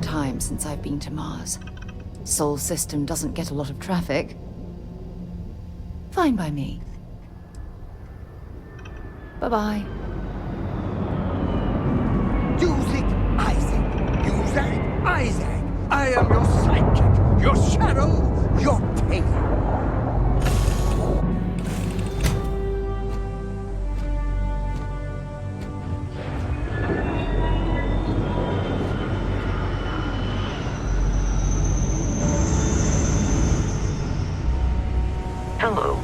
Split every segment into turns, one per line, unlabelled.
time since I've been to Mars. Sol system doesn't get a lot of traffic. Fine by me. Bye-bye.
Use it, Isaac. Use it, Isaac. I am your sidekick, your shadow, your tail.
Hello.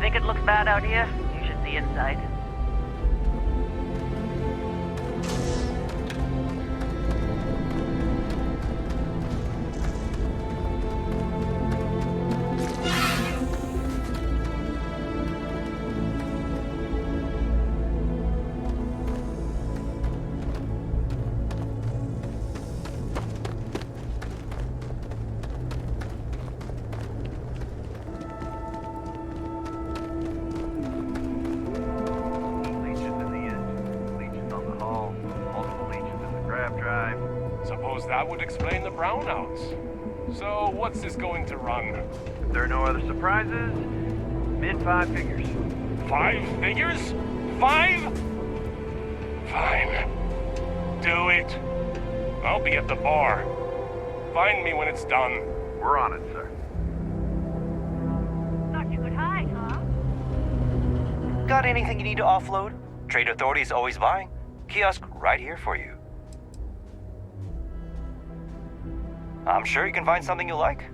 think it looks bad out here? You should see inside.
Suppose that would explain the brownouts. So, what's this going to run?
If there are no other surprises, mid-5 figures.
5 figures? 5? Fine. Do it. I'll be at the bar. Find me when it's done.
We're on it, sir.
Thought you could hide, huh?
Got anything you need to offload? Trade Authority is always buying. Kiosk right here for you. I'm sure you can find something you like.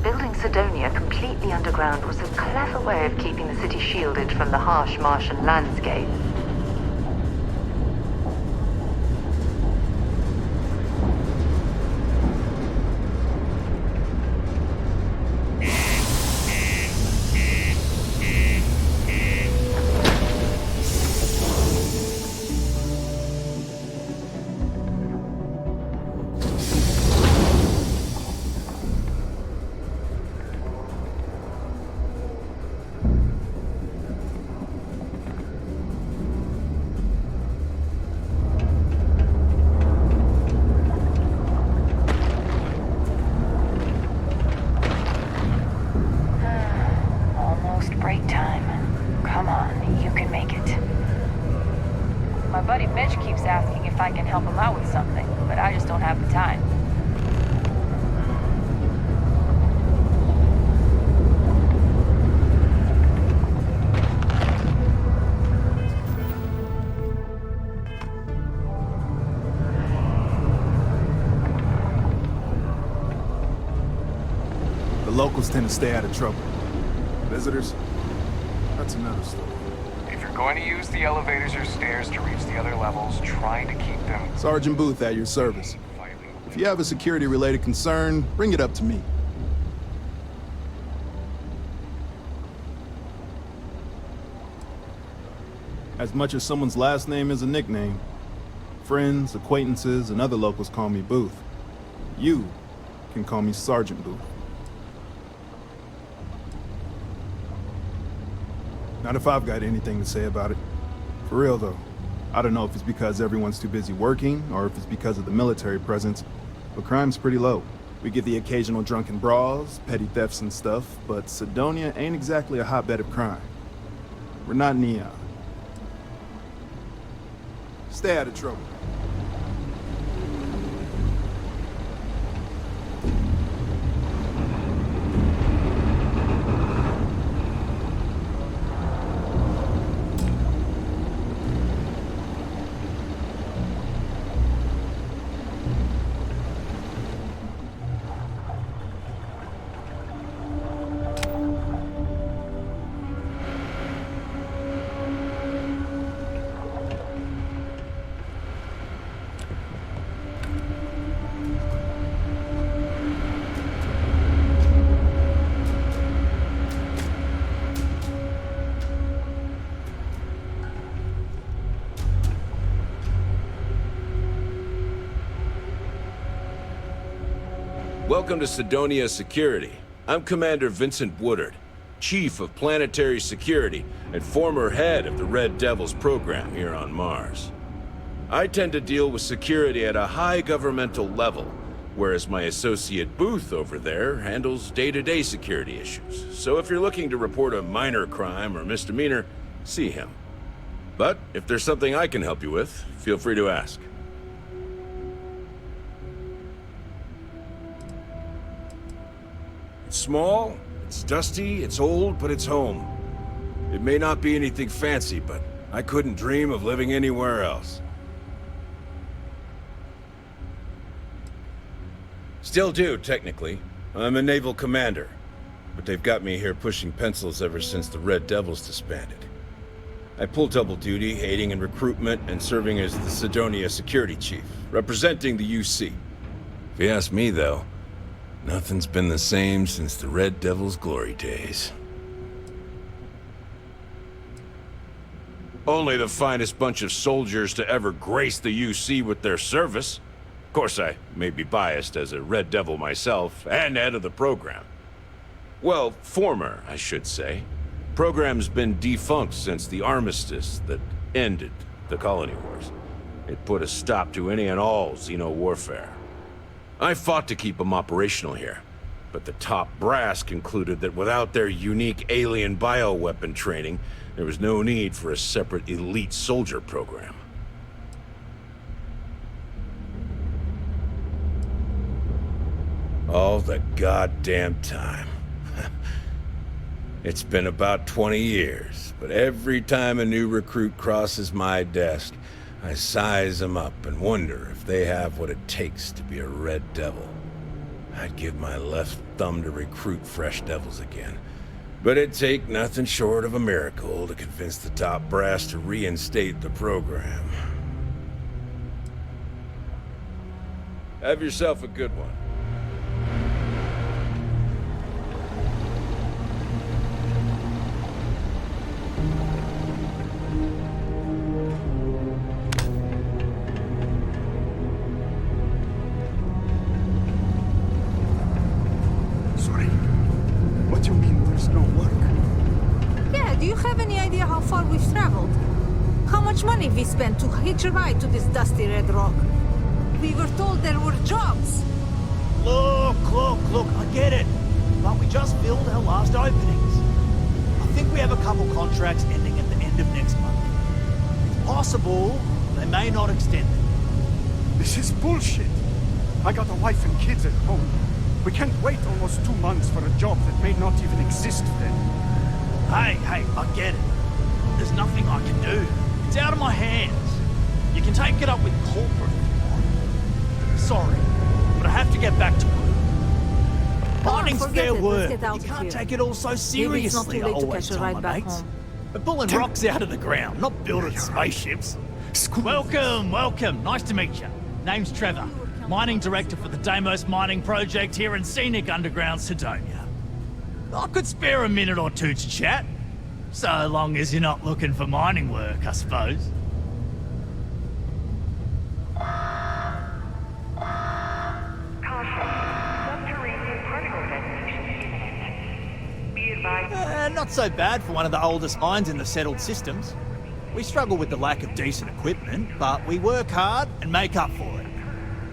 Building Cydonia completely underground was a clever way of keeping the city shielded from the harsh Martian landscape. Break time. Come on, you can make it.
My buddy Mitch keeps asking if I can help him out with something, but I just don't have the time.
The locals tend to stay out of trouble. Visitors? That's another story.
If you're going to use the elevators or stairs to reach the other levels, try to keep them...
Sergeant Booth at your service. If you have a security-related concern, bring it up to me. As much as someone's last name is a nickname, friends, acquaintances, and other locals call me Booth. You can call me Sergeant Booth. Not if I've got anything to say about it. For real, though. I don't know if it's because everyone's too busy working, or if it's because of the military presence, but crime's pretty low. We get the occasional drunken brawls, petty thefts and stuff, but Cydonia ain't exactly a hotbed of crime. We're not Neon. Stay out of trouble.
Welcome to Cydonia Security. I'm Commander Vincent Woodard, Chief of Planetary Security and former head of the Red Devils program here on Mars. I tend to deal with security at a high governmental level, whereas my associate Booth over there handles day-to-day security issues. So if you're looking to report a minor crime or misdemeanor, see him. But if there's something I can help you with, feel free to ask. It's small, it's dusty, it's old, but it's home. It may not be anything fancy, but I couldn't dream of living anywhere else. Still do, technically. I'm a naval commander. But they've got me here pushing pencils ever since the Red Devils disbanded. I pull double duty, aiding in recruitment and serving as the Cydonia Security Chief, representing the UC. If you ask me, though, nothing's been the same since the Red Devils' glory days. Only the finest bunch of soldiers to ever grace the UC with their service. Of course, I may be biased as a Red Devil myself, and head of the program. Well, former, I should say. Program's been defunct since the armistice that ended the colony wars. It put a stop to any and all Xeno warfare. I fought to keep them operational here, but the top brass concluded that without their unique alien bioweapon training, there was no need for a separate elite soldier program. All the goddamn time. It's been about 20 years, but every time a new recruit crosses my desk, I size them up and wonder if they have what it takes to be a Red Devil. I'd give my left thumb to recruit fresh devils again, but it'd take nothing short of a miracle to convince the top brass to reinstate the program. Have yourself a good one.
We spent to hitch a ride to this dusty red rock. We were told there were jobs.
Look, I get it. But we just filled our last openings. I think we have a couple contracts ending at the end of next month. It's possible they may not extend them.
This is bullshit. I got a wife and kids at home. We can't wait almost 2 months for a job that may not even exist then.
Hey, I get it. There's nothing I can do. It's out of my hands. You can take it up with corporate if you want. Sorry, but I have to get back to work. Mining's fair word. You can't take it all so seriously. I always tell my mates. We're pulling rocks out of the ground, not building spaceships. Welcome. Nice to meet you. Name's Trevor, mining director for the Deimos mining project here in scenic underground Cydonia. I could spare a minute or two to chat. So long as you're not looking for mining work, I suppose. Not so bad for one of the oldest mines in the settled systems. We struggle with the lack of decent equipment, but we work hard and make up for it.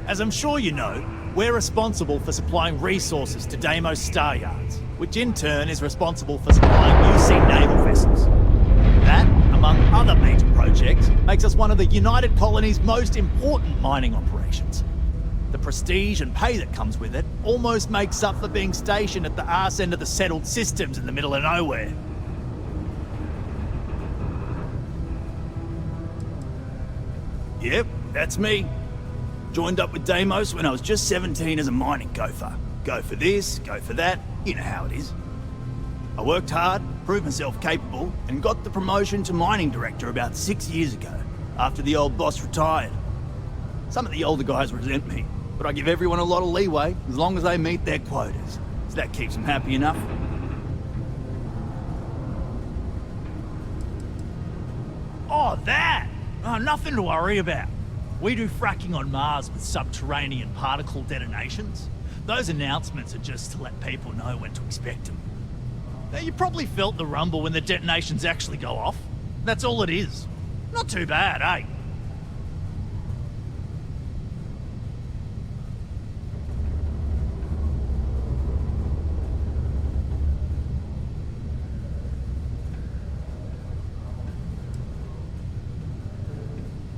As I'm sure you know, we're responsible for supplying resources to Deimos Star Yards, which in turn is responsible for supplying UC naval vessels. That, among other major projects, makes us one of the United Colony's most important mining operations. The prestige and pay that comes with it almost makes up for being stationed at the arse end of the settled systems in the middle of nowhere. Yep, that's me. Joined up with Deimos when I was just 17 as a mining gopher. Go for this, go for that, you know how it is. I worked hard, proved myself capable, and got the promotion to mining director about 6 years ago, after the old boss retired. Some of the older guys resent me, but I give everyone a lot of leeway as long as they meet their quotas. So that keeps them happy enough. Oh, that! Oh, nothing to worry about. We do fracking on Mars with subterranean particle detonations. Those announcements are just to let people know when to expect them. Now, you probably felt the rumble when the detonations actually go off. That's all it is. Not too bad, eh?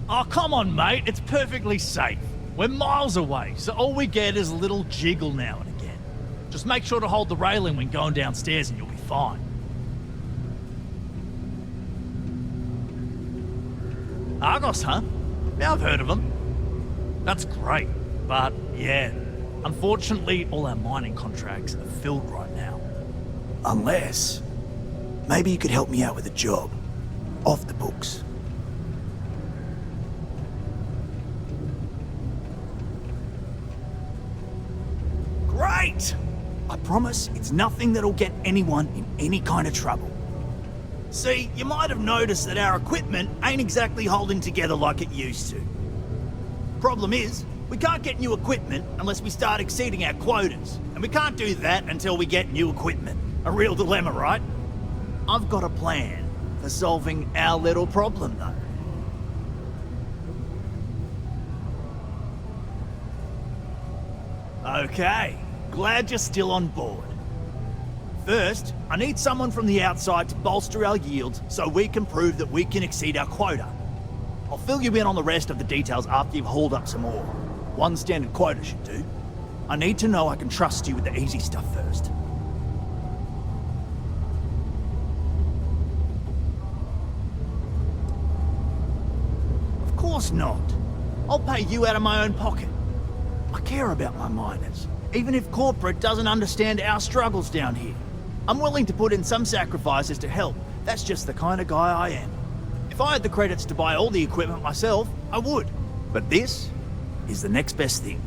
Oh, come on, mate. It's perfectly safe. We're miles away, so all we get is a little jiggle now and again. Just make sure to hold the railing when going downstairs and you'll be fine. Argos, huh? Yeah, I've heard of them. That's great, but yeah. Unfortunately, all our mining contracts are filled right now.
Unless... maybe you could help me out with a job. Off the books.
Great! I promise it's nothing that'll get anyone in any kind of trouble. See, you might have noticed that our equipment ain't exactly holding together like it used to. Problem is, we can't get new equipment unless we start exceeding our quotas, and we can't do that until we get new equipment. A real dilemma, right? I've got a plan for solving our little problem, though. Okay, glad you're still on board. First, I need someone from the outside to bolster our yields so we can prove that we can exceed our quota. I'll fill you in on the rest of the details after you've hauled up some more. One standard quota should do. I need to know I can trust you with the easy stuff first. Of course not. I'll pay you out of my own pocket. I care about my miners, even if corporate doesn't understand our struggles down here. I'm willing to put in some sacrifices to help. That's just the kind of guy I am. If I had the credits to buy all the equipment myself, I would. But this is the next best thing.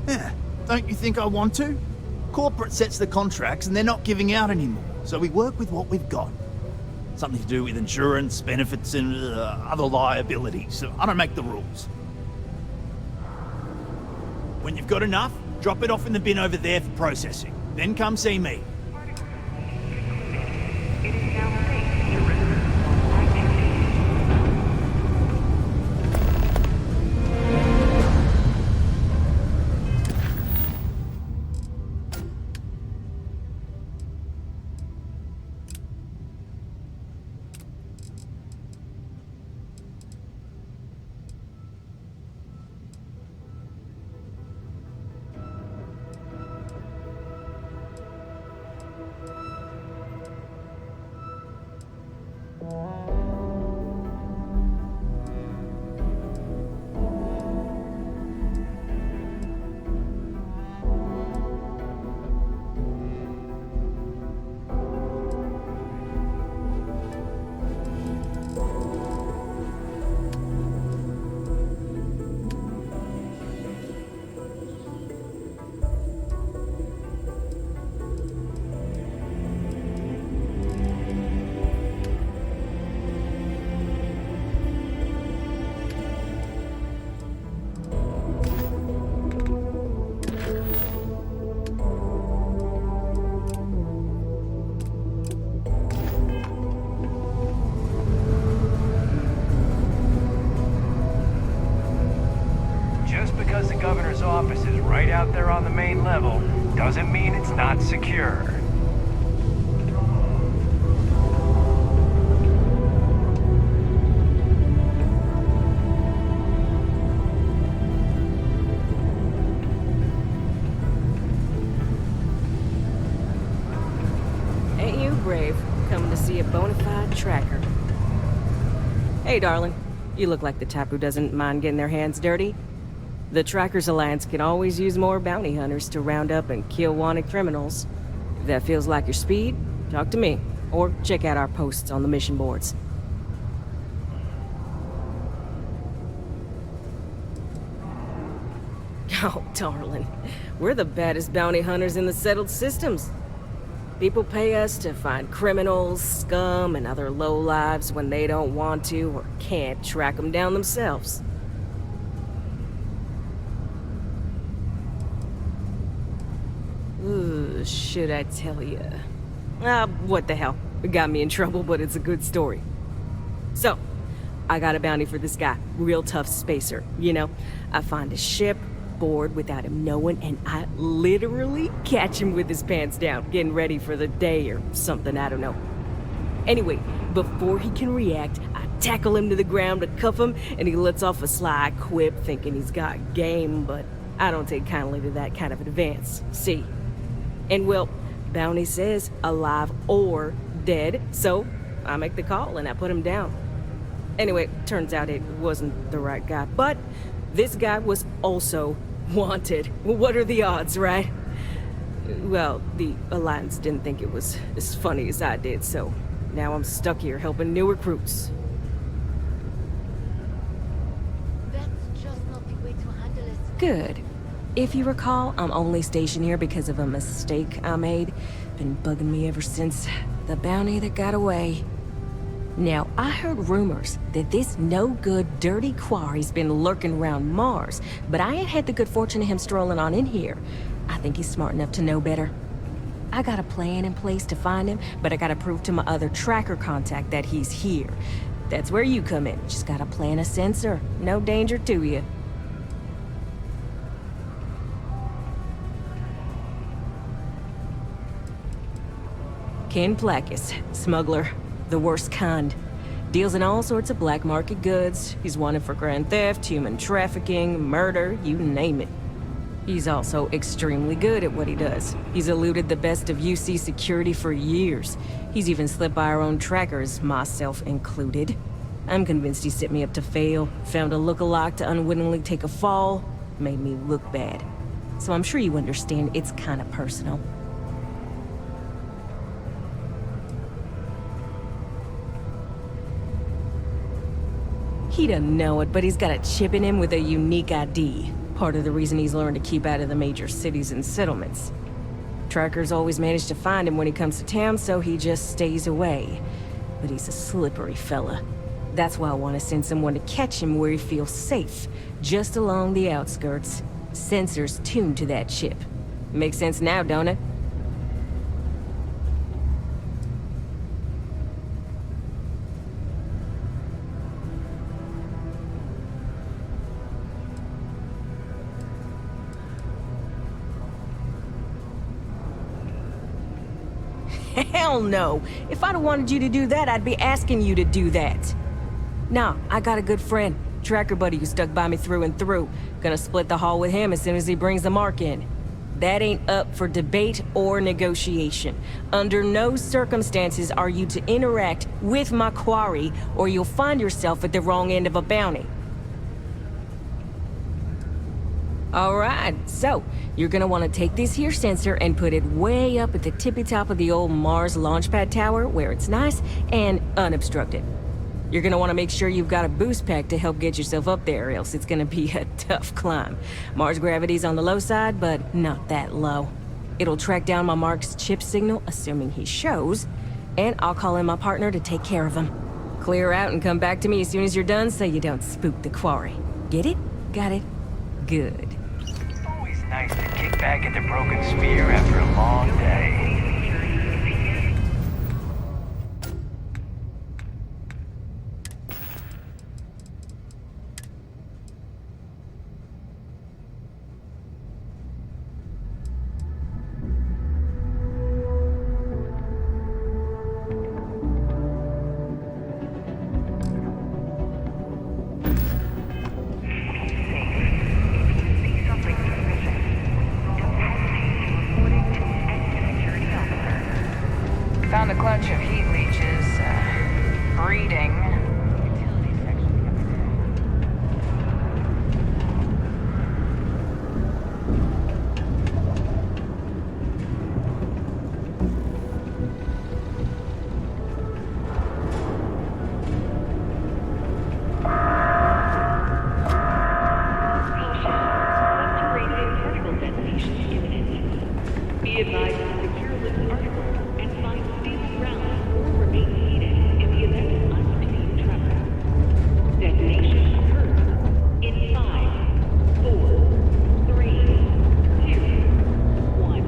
Yeah, don't you think I want to? Corporate sets the contracts and they're not giving out anymore, so we work with what we've got. Something to do with insurance, benefits, and other liabilities. So I don't make the rules. When you've got enough, drop it off in the bin over there for processing. Then come see me.
Because the governor's office is right out there on the main level, doesn't mean it's not secure.
Ain't you brave, coming to see a bona fide tracker? Hey, darling. You look like the type who doesn't mind getting their hands dirty. The Trackers Alliance can always use more bounty hunters to round up and kill wanted criminals. If that feels like your speed, talk to me, or check out our posts on the mission boards. Oh, darling. We're the baddest bounty hunters in the settled systems. People pay us to find criminals, scum, and other lowlives when they don't want to or can't track them down themselves. should I tell you? What the hell? It got me in trouble, but it's a good story. So, I got a bounty for this guy. Real tough spacer, you know? I find a ship, board without him knowing, and I literally catch him with his pants down, getting ready for the day or something, I don't know. Anyway, before he can react, I tackle him to the ground to cuff him, and he lets off a sly quip thinking he's got game, but I don't take kindly to that kind of advance. See? And well, bounty says alive or dead, so I make the call and I put him down. Anyway, turns out it wasn't the right guy, but this guy was also wanted. What are the odds, right? Well, the Alliance didn't think it was as funny as I did, so now I'm stuck here helping new recruits.
That's just not the way to handle it.
Good. If you recall, I'm only stationed here because of a mistake I made. Been bugging me ever since the bounty that got away. Now, I heard rumors that this no-good, dirty quarry's been lurking around Mars, but I ain't had the good fortune of him strolling on in here. I think he's smart enough to know better. I got a plan in place to find him, but I gotta prove to my other tracker contact that he's here. That's where you come in. Just gotta plant a sensor. No danger to you. Ken Plakis, smuggler. The worst kind. Deals in all sorts of black market goods. He's wanted for grand theft, human trafficking, murder, you name it. He's also extremely good at what he does. He's eluded the best of UC security for years. He's even slipped by our own trackers, myself included. I'm convinced he set me up to fail, found a look-alike to unwittingly take a fall, made me look bad. So I'm sure you understand it's kind of personal. He doesn't know it, but he's got a chip in him with a unique ID. Part of the reason he's learned to keep out of the major cities and settlements. Trackers always manage to find him when he comes to town, so he just stays away. But he's a slippery fella. That's why I want to send someone to catch him where he feels safe, just along the outskirts. Sensors tuned to that chip. Makes sense now, don't it? Hell no! If I'd wanted you to do that, I'd be asking you to do that. Nah, I got a good friend, tracker buddy who stuck by me through and through. Gonna split the haul with him as soon as he brings the mark in. That ain't up for debate or negotiation. Under no circumstances are you to interact with my quarry, or you'll find yourself at the wrong end of a bounty. Alright, so, you're gonna want to take this here sensor and put it way up at the tippy top of the old Mars launchpad tower where it's nice and unobstructed. You're gonna want to make sure you've got a boost pack to help get yourself up there, or else it's gonna be a tough climb. Mars gravity's on the low side, but not that low. It'll track down my Mark's chip signal, assuming he shows, and I'll call in my partner to take care of him. Clear out and come back to me as soon as you're done so you don't spook the quarry. Get it? Got it? Good.
Always nice to kick back at the broken sphere after a long day.
Found a clutch of heat leeches, breeding.
Be advised to secure this article and find safe ground or remain seated in the event of unforeseen travel. Detonation occurs in 5, 4, 3, 2, 1.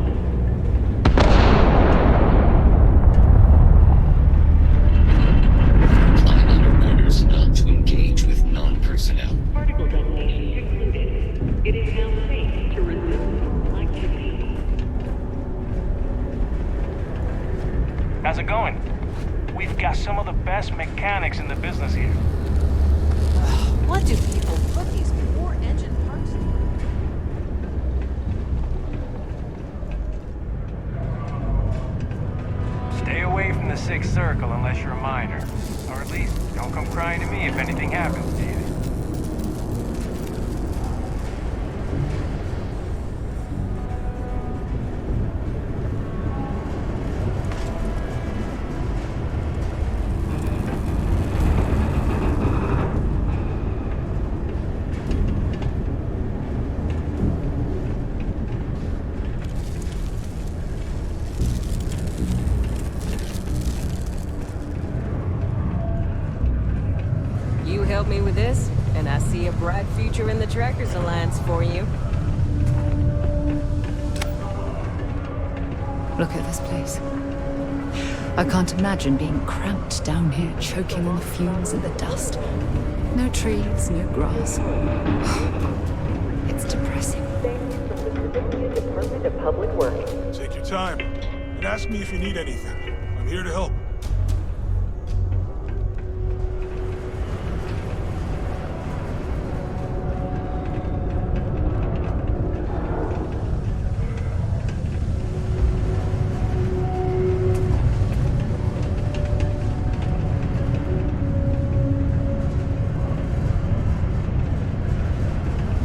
How's it going? We've got some of the best mechanics in the business here.
What do people put these poor engine parts in?
Stay away from the Sixth Circle unless you're a minor. Or at least, don't come crying to me if anything happens to you.
You help me with this, and I see a bright future in the Trackers Alliance for you.
Look at this place. I can't imagine being cramped down here, choking on the fumes and the dust. No trees, no grass. It's depressing.
Department of Public Works.
Take your time and ask me if you need anything. I'm here to help.